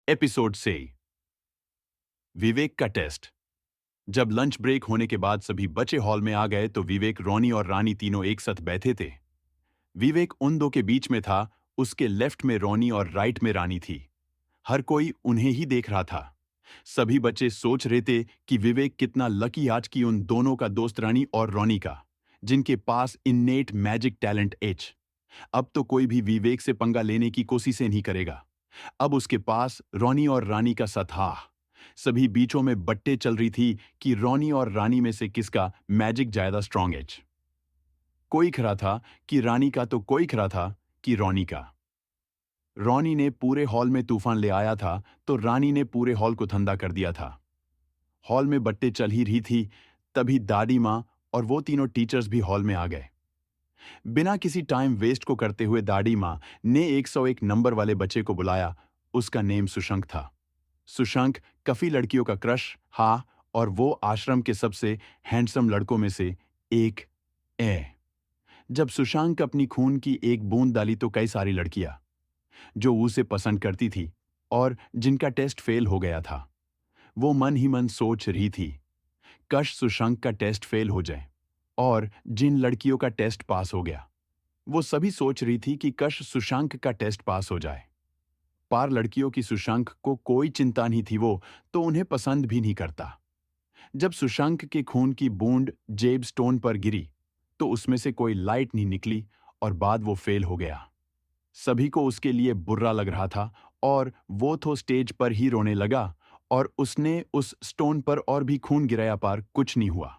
Episode से विवेक का test. जब लंच ब्रेक होने के बाद सभी बच्चे हॉल में आ गए तो विवेक, रोनी और रानी तीनों एक साथ बैठे थे। विवेक उन दो के बीच में था। उसके लेफ्ट में रोनी और राइट में रानी थी। हर कोई उन्हें ही देख रहा था। सभी बच्चे सोच रहे थे कि विवेक कितना लकी आज की उन दोनों का दोस्त रानी और रोनी का, जिनके पास इन्नेट मैजिक टैलेंट एच। अब तो कोई भी विवेक से पंगा लेने की कोशिशें नहीं करेगा। अब उसके पास रोनी और रानी का साथ था। सभी बीचों में बट्टे चल रही थी कि रोनी और रानी में से किसका मैजिक ज्यादा स्ट्रांग एज। कोई खरा था कि रानी का, तो कोई खरा था कि रोनी का। रोनी ने पूरे हॉल में तूफान ले आया था तो रानी ने पूरे हॉल को ठंडा कर दिया था। हॉल में बट्टे चल ही रही थी, तभी दादी माँ और वो तीनों टीचर्स भी हॉल में आ गए। बिना किसी टाइम वेस्ट को करते हुए दादी माँ ने 101 नंबर वाले बच्चे को बुलाया। उसका नेम सुशंक था। सुशंक काफी लड़कियों का क्रश, हाँ, और वो आश्रम के सबसे हैंडसम लड़कों में से एक है। जब सुशांक अपनी खून की एक बूंद डाली तो कई सारी लड़कियां जो उसे पसंद करती थी और जिनका टेस्ट फेल हो गया था, वो मन ही मन सोच रही थी, कश सुशांक का टेस्ट फेल हो जाए। और जिन लड़कियों का टेस्ट पास हो गया, वो सभी सोच रही थी कि कश सुशांक का टेस्ट पास हो जाए। पार लड़कियों की सुशांक को कोई चिंता नहीं थी, वो तो उन्हें पसंद भी नहीं करता। जब सुशांक के खून की बूंद जेब स्टोन पर गिरी तो उसमें से कोई लाइट नहीं निकली और बाद वो फेल हो गया। सभी को उसके लिए बुरा लग रहा था और वो तो स्टेज पर ही रोने लगा और उसने उस स्टोन पर और भी खून गिराया, पर कुछ नहीं हुआ।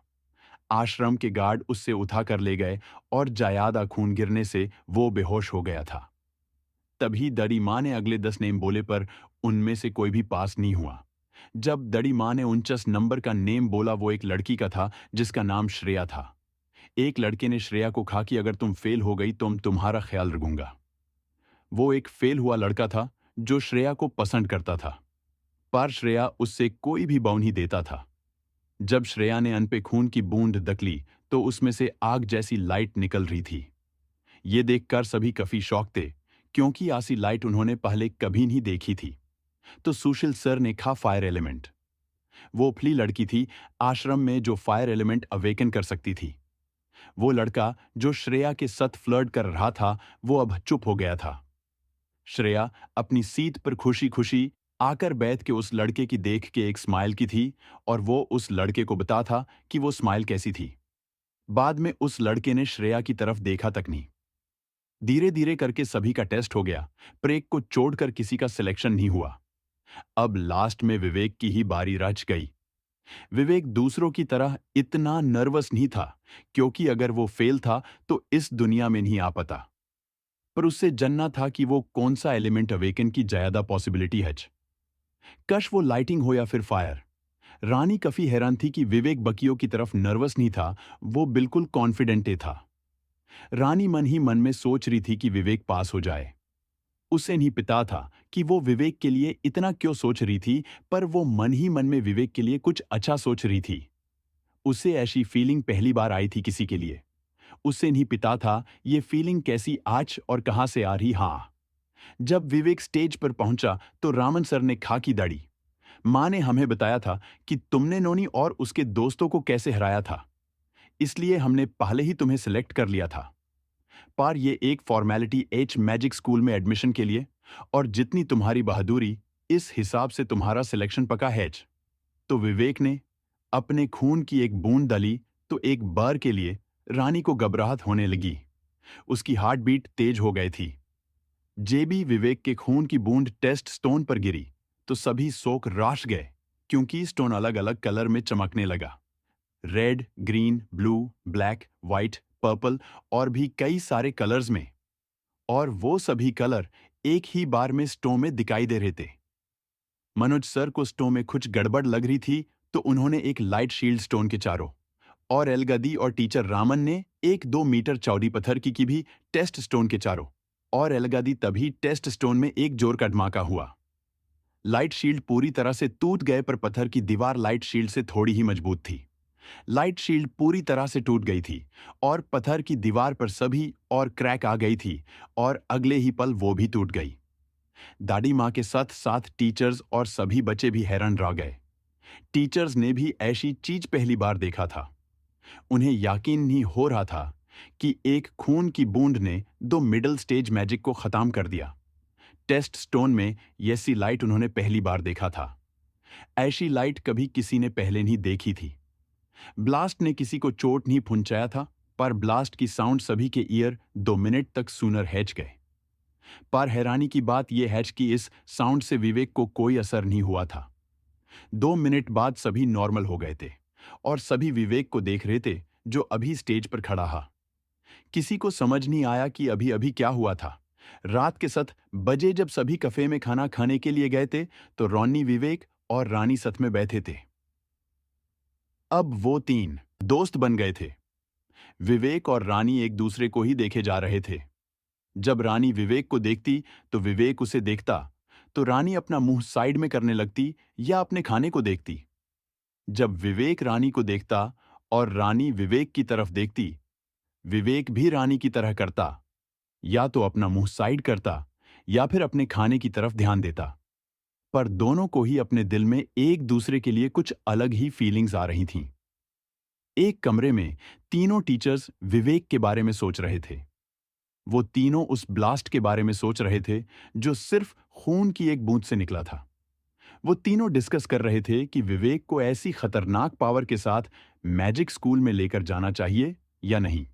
आश्रम के गार्ड उससे उठा कर ले गए और ज्यादा खून गिरने से वो बेहोश हो गया था। तभी दड़ी माँ ने अगले 10 नेम बोले पर उनमें से कोई भी पास नहीं हुआ। जब दड़ी माँ ने 49 नंबर का नेम बोला, वो एक लड़की का था जिसका नाम श्रेया था। एक लड़के ने श्रेया को कहा कि अगर तुम फेल हो गई तो तुम्हारा ख्याल रखूंगा। वो एक फेल हुआ लड़का था जो श्रेया को पसंद करता था, पर श्रेया उससे कोई भी बाव नहीं देता था। जब श्रेया ने अन पे खून की बूंद दकली तो उसमें से आग जैसी लाइट निकल रही थी। ये देखकर सभी काफी शॉक थे, क्योंकि ऐसी लाइट उन्होंने पहले कभी नहीं देखी थी। तो सुशील सर ने कहा, फायर एलिमेंट। वो पहली लड़की थी आश्रम में जो फायर एलिमेंट अवेकन कर सकती थी। वो लड़का जो श्रेया के साथ फ्लर्ट कर रहा था, वो अब चुप हो गया था। श्रेया अपनी सीट पर खुशी खुशी आकर बैठ के उस लड़के की देख के एक स्माइल की थी और वो उस लड़के को बता था कि वो स्माइल कैसी थी। बाद में उस लड़के ने श्रेया की तरफ देखा तक नहीं। धीरे धीरे करके सभी का टेस्ट हो गया, पर एक को छोड़कर किसी का सिलेक्शन नहीं हुआ। अब लास्ट में विवेक की ही बारी रच गई। विवेक दूसरों की तरह इतना नर्वस नहीं था, क्योंकि अगर वो फेल था तो इस दुनिया में नहीं आ पाता। पर उससे जानना था कि वो कौन सा एलिमेंट अवेकन की ज्यादा पॉसिबिलिटी है, कश वो लाइटिंग हो या फिर फायर। रानी काफी हैरान थी कि विवेक बकियों की तरफ नर्वस नहीं था, वो बिल्कुल कॉन्फिडेंट था। रानी मन ही मन में सोच रही थी कि विवेक पास हो जाए। उसे नहीं पता था कि वो विवेक के लिए इतना क्यों सोच रही थी, पर वो मन ही मन में विवेक के लिए कुछ अच्छा सोच रही थी। उसे ऐसी फीलिंग पहली बार आई थी किसी के लिए। उसे नहीं पता था ये फीलिंग कैसी आज और कहां से आ रही। हाँ, जब विवेक स्टेज पर पहुंचा तो रामन सर ने खाकी दाढ़ी, मां ने हमें बताया था कि तुमने नोनी और उसके दोस्तों को कैसे हराया था, इसलिए हमने पहले ही तुम्हें सिलेक्ट कर लिया था। पर ये एक फॉर्मेलिटी एच मैजिक स्कूल में एडमिशन के लिए, और जितनी तुम्हारी बहादुरी, इस हिसाब से तुम्हारा सिलेक्शन पका है। तो विवेक ने अपने खून की एक बूंद डाली तो एक बार के लिए रानी को घबराहट होने लगी। उसकी हार्ट बीट तेज हो गई थी। जेबी विवेक के खून की बूंद टेस्ट स्टोन पर गिरी तो सभी शोक राश गए, क्योंकि स्टोन अलग अलग कलर में चमकने लगा। Red, green, blue, black, white, purple और भी कई सारे कलर्स में। और वो सभी कलर एक ही बार में स्टो में दिखाई दे रहे थे। मनोज सर को स्टो में कुछ गड़बड़ लग रही थी तो उन्होंने एक लाइट शील्ड स्टोन के चारों, और एलगदी और टीचर रामन ने एक 2 मीटर चौड़ी पत्थर की भी टेस्ट स्टोन के चारों, और एलगदी तभी टेस्ट स्टोन में एक जोर का धमाका हुआ। लाइट शील्ड पूरी तरह से टूट गए, पर पत्थर की दीवार लाइट शील्ड से थोड़ी ही मजबूत थी। लाइट शील्ड पूरी तरह से टूट गई थी और पत्थर की दीवार पर सभी और क्रैक आ गई थी, और अगले ही पल वो भी टूट गई। दादी माँ के साथ साथ टीचर्स और सभी बच्चे भी हैरान रह गए। टीचर्स ने भी ऐसी चीज पहली बार देखा था। उन्हें यकीन नहीं हो रहा था कि एक खून की बूंद ने दो मिडिल स्टेज मैजिक को खत्म कर दिया। टेस्ट स्टोन में ऐसी लाइट उन्होंने पहली बार देखा था। ऐसी लाइट कभी किसी ने पहले नहीं देखी थी। ब्लास्ट ने किसी को चोट नहीं पहुंचाया था, पर ब्लास्ट की साउंड सभी के ईयर 2 मिनट तक सुनर हैच गए। पर हैरानी की बात यह है कि इस साउंड से विवेक को कोई असर नहीं हुआ था। 2 मिनट बाद सभी नॉर्मल हो गए थे और सभी विवेक को देख रहे थे, जो अभी स्टेज पर खड़ा था। किसी को समझ नहीं आया कि अभी अभी क्या हुआ था। रात के 7 बजे जब सभी कफे में खाना खाने के लिए गए थे, तो रॉनी, विवेक और रानी साथ में बैठे थे। अब वो तीन दोस्त बन गए थे। विवेक और रानी एक दूसरे को ही देखे जा रहे थे। जब रानी विवेक को देखती तो विवेक उसे देखता, तो रानी अपना मुंह साइड में करने लगती या अपने खाने को देखती। जब विवेक रानी को देखता और रानी विवेक की तरफ देखती, विवेक भी रानी की तरह करता, या तो अपना मुंह साइड करता या फिर अपने खाने की तरफ ध्यान देता। पर दोनों को ही अपने दिल में एक दूसरे के लिए कुछ अलग ही फीलिंग्स आ रही थीं। एक कमरे में तीनों टीचर्स विवेक के बारे में सोच रहे थे। वो तीनों उस ब्लास्ट के बारे में सोच रहे थे जो सिर्फ खून की एक बूंद से निकला था। वो तीनों डिस्कस कर रहे थे कि विवेक को ऐसी खतरनाक पावर के साथ मैजिक स्कूल में लेकर जाना चाहिए या नहीं।